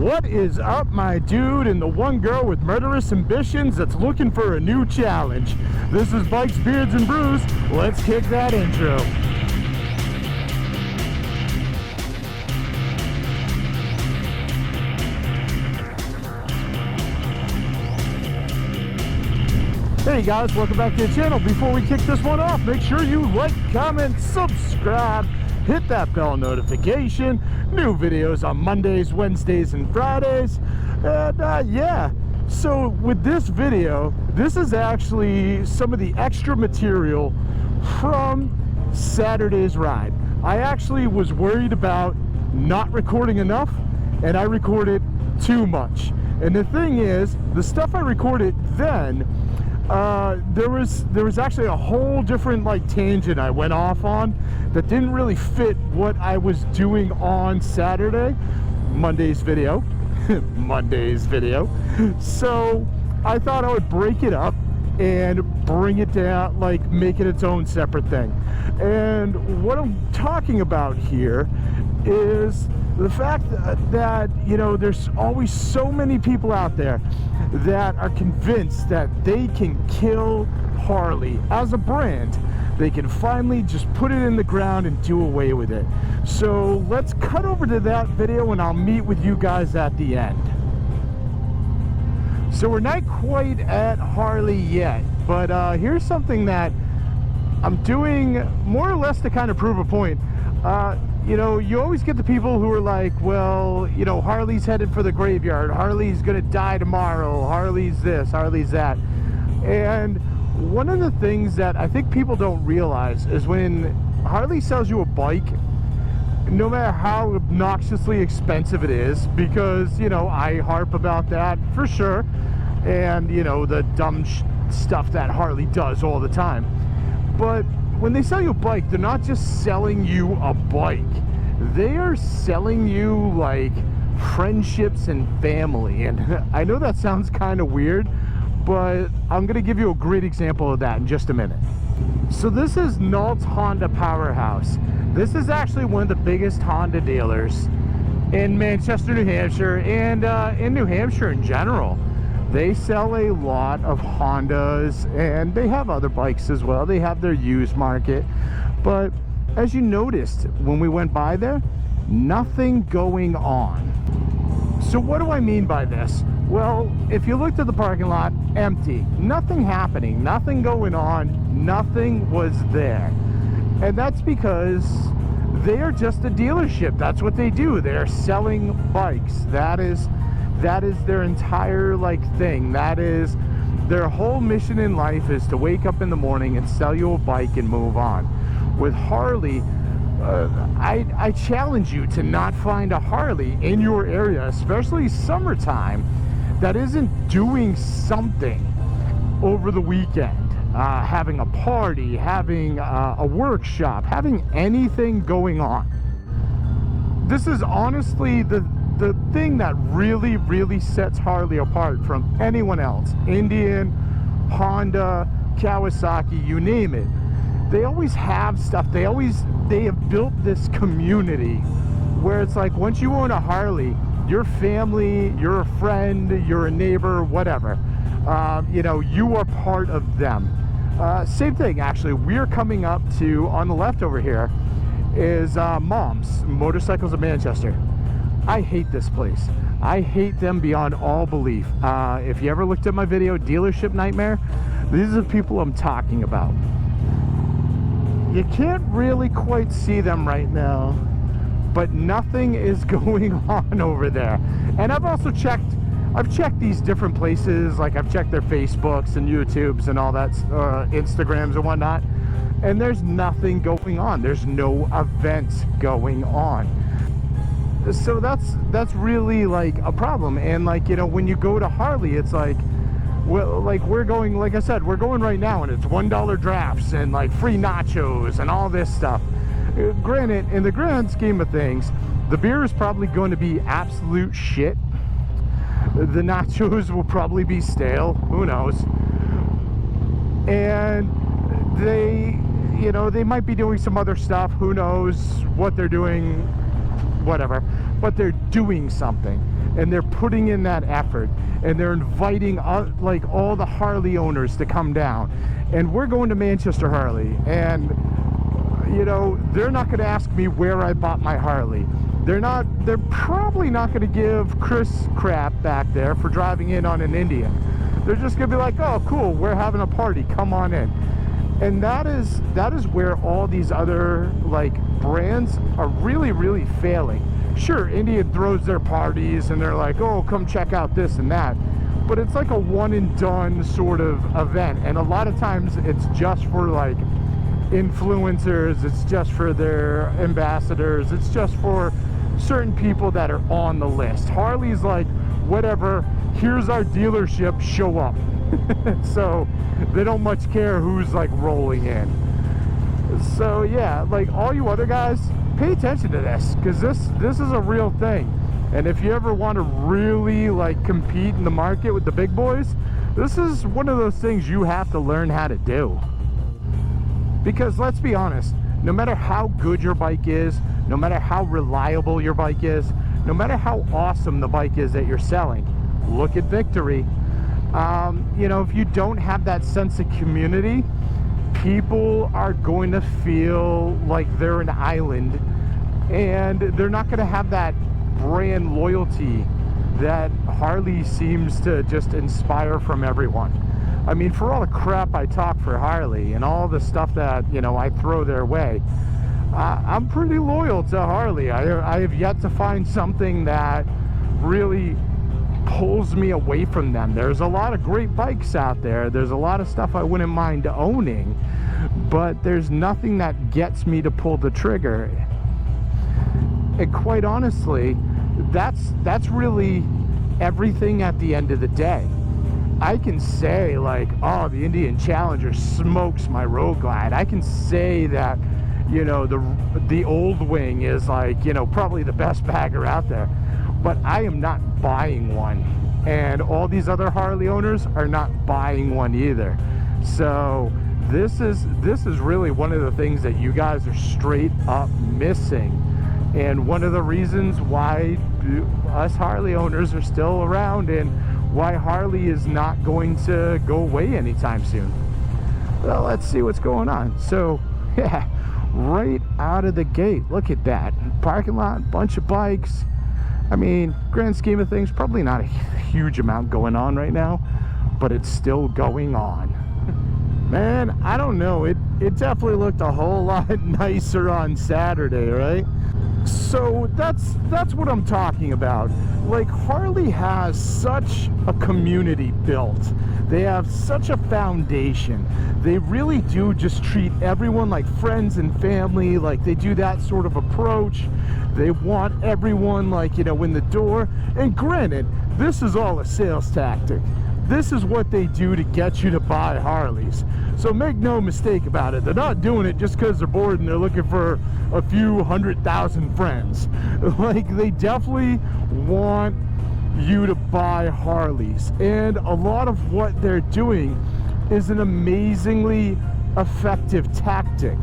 What is up, my dude, and the one girl with murderous ambitions that's looking for a new challenge? This is Bikes, Beards, and Brews. Let's kick that intro. Hey guys, welcome back to the channel. Before we kick this one off, make sure you like, comment, subscribe, hit that bell notification. New videos on Mondays, Wednesdays, and Fridays. And yeah, so with this video, this is actually some of the extra material from Saturday's ride. I actually was worried about not recording enough, and I recorded too much. And the thing is, the stuff I recorded then, there was actually a whole different tangent I went off on that didn't really fit what I was doing on Saturday, Monday's video. So I thought I would break it up and bring it down, make it its own separate thing. And what I'm talking about here is the fact that, you know, there's always so many people out there that are convinced that they can kill Harley as a brand. They can finally just put it in the ground and do away with it. So let's cut over to that video and I'll meet with you guys at the end. So we're not quite at Harley yet, but here's something that I'm doing more or less to kind of prove a point. You know, you always get the people who are like, well, you know, Harley's headed for the graveyard. Harley's gonna die tomorrow. Harley's this, Harley's that. And one of the things that I think people don't realize is when Harley sells you a bike, no matter how obnoxiously expensive it is, because, you know, I harp about that for sure, and, you know, the dumb stuff that Harley does all the time. But when they sell you a bike, they're not just selling you a bike. They are selling you, like, friendships and family. And I know that sounds kind of weird, but I'm going to give you a great example of that in just a minute. So this is Nault's Honda Powerhouse. This is actually one of the biggest Honda dealers in Manchester, New Hampshire, and in New Hampshire in general. They sell a lot of Hondas, and they have other bikes as well. They have their used market. But as you noticed when we went by there, nothing going on. So what do I mean by this? Well, if you looked at the parking lot, empty. Nothing happening, nothing going on, nothing was there. And that's because they are just a dealership. That's what they do. They're selling bikes. That is their entire thing. That is their whole mission in life, is to wake up in the morning and sell you a bike and move on. With Harley, I challenge you to not find a Harley in your area, especially summertime, that isn't doing something over the weekend. Having a party, having a workshop, having anything going on. This is honestly the thing that really sets Harley apart from anyone else. Indian, Honda, Kawasaki, you name it. They always have stuff. They have built this community where it's like, once you own a Harley, your family, you're a friend, you're a neighbor, whatever. You know, you are part of them. Same thing, actually. We're coming up to, on the left over here, is Mom's Motorcycles of Manchester. I hate this place. I hate them beyond all belief. If you ever looked at my video, Dealership Nightmare, these are the people I'm talking about. You can't really quite see them right now, but nothing is going on over there. And I've checked these different places, I've checked their Facebooks and YouTubes and all that, Instagrams and whatnot, and there's nothing going on. There's no events going on. So that's really a problem. And you know, when you go to Harley, it's well, we're going, like I said, we're going right now, and it's $1 drafts and free nachos and all this stuff. Granted, in the grand scheme of things, the beer is probably going to be absolute shit. The nachos will probably be stale, who knows. And they, you know, they might be doing some other stuff, who knows what they're doing, whatever, but they're doing something. and they're putting in that effort, and they're inviting like all the Harley owners to come down. And we're going to Manchester Harley, and you know, they're not going to ask me where I bought my Harley. They're probably not going to give Chris crap back there for driving in on an Indian. They're just going to be like, oh cool, we're having a party, come on in. And that is where all these other like brands are really failing. Sure, Indian throws their parties and they're like, oh, come check out this and that, but it's like a one and done sort of event, and a lot of times it's just for like influencers, it's just for their ambassadors, it's just for certain people that are on the list. Harley's like, whatever, here's our dealership, show up. So they don't much care who's like rolling in. So yeah, like all you other guys, pay attention to this, because this is a real thing. And if you ever want to really like compete in the market with the big boys, this is one of those things you have to learn how to do. Because let's be honest, no matter how good your bike is, no matter how reliable your bike is, no matter how awesome the bike is that you're selling, look at Victory. You know, if you don't have that sense of community, people are going to feel like they're an island, and they're not going to have that brand loyalty that Harley seems to just inspire from everyone. I mean, for all the crap I talk for Harley and all the stuff that, you know, I throw their way, I'm pretty loyal to Harley. I have yet to find something that really pulls me away from them. There's a lot of great bikes out there. There's a lot of stuff I wouldn't mind owning, but there's nothing that gets me to pull the trigger. And quite honestly, that's really everything at the end of the day. I can say like, oh, the Indian Challenger smokes my Road Glide. I can say that, you know, the Old Wing is like, you know, probably the best bagger out there, but I am not buying one, and all these other Harley owners are not buying one either. So this is really one of the things that you guys are straight up missing, and one of the reasons why us Harley owners are still around, and why Harley is not going to go away anytime soon. Well, let's see what's going on. So yeah, right out of the gate, look at that parking lot, bunch of bikes. I mean, grand scheme of things, probably not a huge amount going on right now, but it's still going on. Man, I don't know, it definitely looked a whole lot nicer on Saturday, right? So that's what I'm talking about. Like, Harley has such a community built. They have such a foundation. They really do just treat everyone like friends and family. Like, they do that sort of approach. They want everyone, like, you know, in the door. And granted, this is all a sales tactic. This is what they do to get you to buy Harleys. So make no mistake about it. They're not doing it just because they're bored and they're looking for a few 100,000 friends. Like, they definitely want you to buy Harleys. And a lot of what they're doing is an amazingly effective tactic.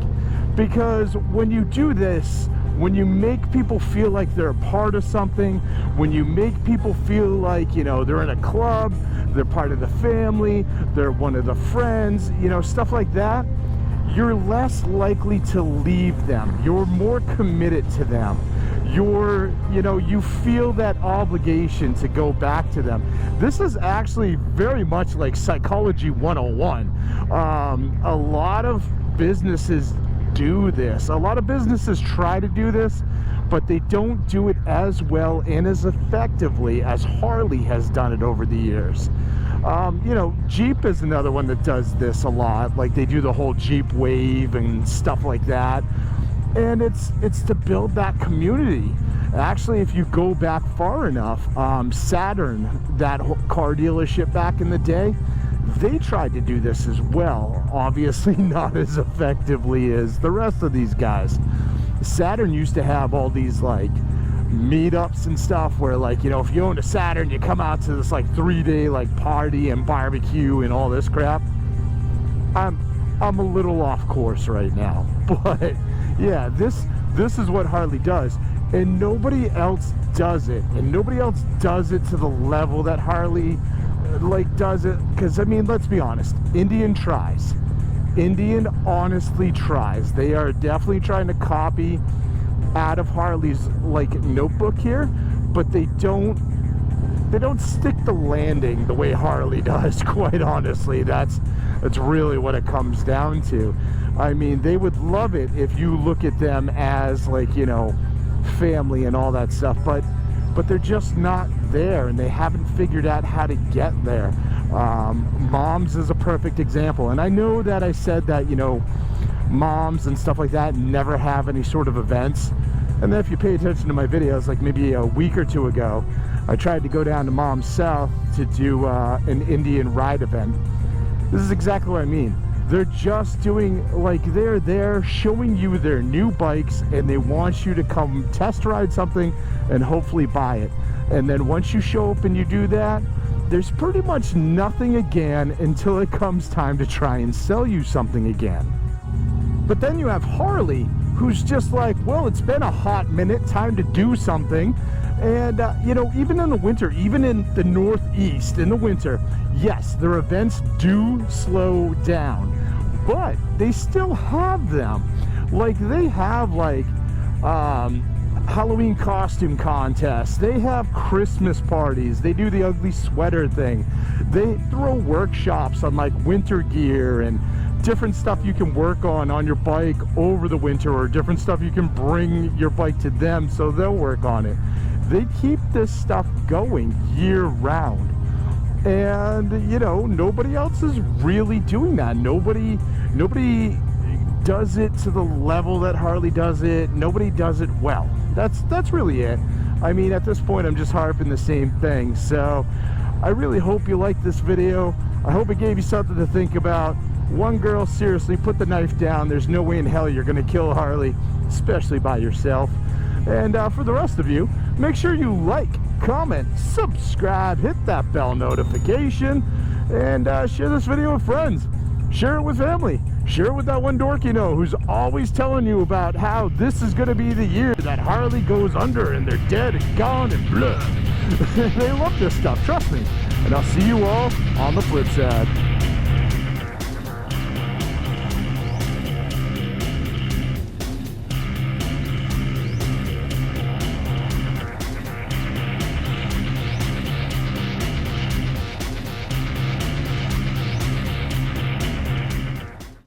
Because when you do this, when you make people feel like they're a part of something, when you make people feel like, you know, they're in a club, they're part of the family, they're one of the friends, you know, stuff like that, you're less likely to leave them. You're more committed to them. You know, you feel that obligation to go back to them. This is actually very much like Psychology 101. A lot of businesses do this. A lot of businesses try to do this, but they don't do it as well and as effectively as Harley has done it over the years. You know, Jeep is another one that does this a lot. Like, they do the whole Jeep wave and stuff like that. And it's to build that community. Actually, if you go back far enough, Saturn, that car dealership back in the day, they tried to do this as well. Obviously not as effectively as the rest of these guys. Saturn used to have all these like meetups and stuff where, like, you know, if you own a Saturn, you come out to this like 3-day like party and barbecue and all this crap. I'm a little off course right now, but yeah, this this is what Harley does, and nobody else does it, and nobody else does it to the level that Harley like does it. Because I mean, let's be honest, Indian tries. Indian honestly tries. They are definitely trying to copy out of Harley's like notebook here, but they don't stick the landing the way Harley does, quite honestly. That's really what it comes down to. I mean, they would love it if you look at them as like, you know, family and all that stuff, but they're just not there, and they haven't figured out how to get there. Moms is a perfect example, and I know that I said that, you know, moms and stuff like that never have any sort of events, and then if you pay attention to my videos, like maybe a week or two ago, I tried to go down to Mom's South to do an Indian ride event. This is exactly what I mean. They're just doing, like, they're there showing you their new bikes, and they want you to come test ride something and hopefully buy it. And then once you show up and you do that, there's pretty much nothing again until it comes time to try and sell you something again. But then you have Harley, who's just like, well, it's been a hot minute, time to do something. And, you know, even in the winter, even in the Northeast in the winter, yes, their events do slow down, but they still have them. Like, they have, like, Halloween costume contests. They have Christmas parties. They do the ugly sweater thing. They throw workshops on, like, winter gear and different stuff you can work on your bike over the winter, or different stuff you can bring your bike to them so they'll work on it. They keep this stuff going year round, and you know, nobody else is really doing that. Nobody does it to the level that Harley does it. Nobody does it well. That's really it. I mean, at this point, I'm just harping the same thing. So I really hope you liked this video. I hope it gave you something to think about. One girl, seriously, put the knife down. There's no way in hell you're gonna kill Harley, especially by yourself. And for the rest of you, make sure you like, comment, subscribe, hit that bell notification, and share this video with friends. Share it with family. Share it with that one dork you know who's always telling you about how this is going to be the year that Harley goes under and they're dead and gone and blah. They love this stuff, trust me. And I'll see you all on the flip side.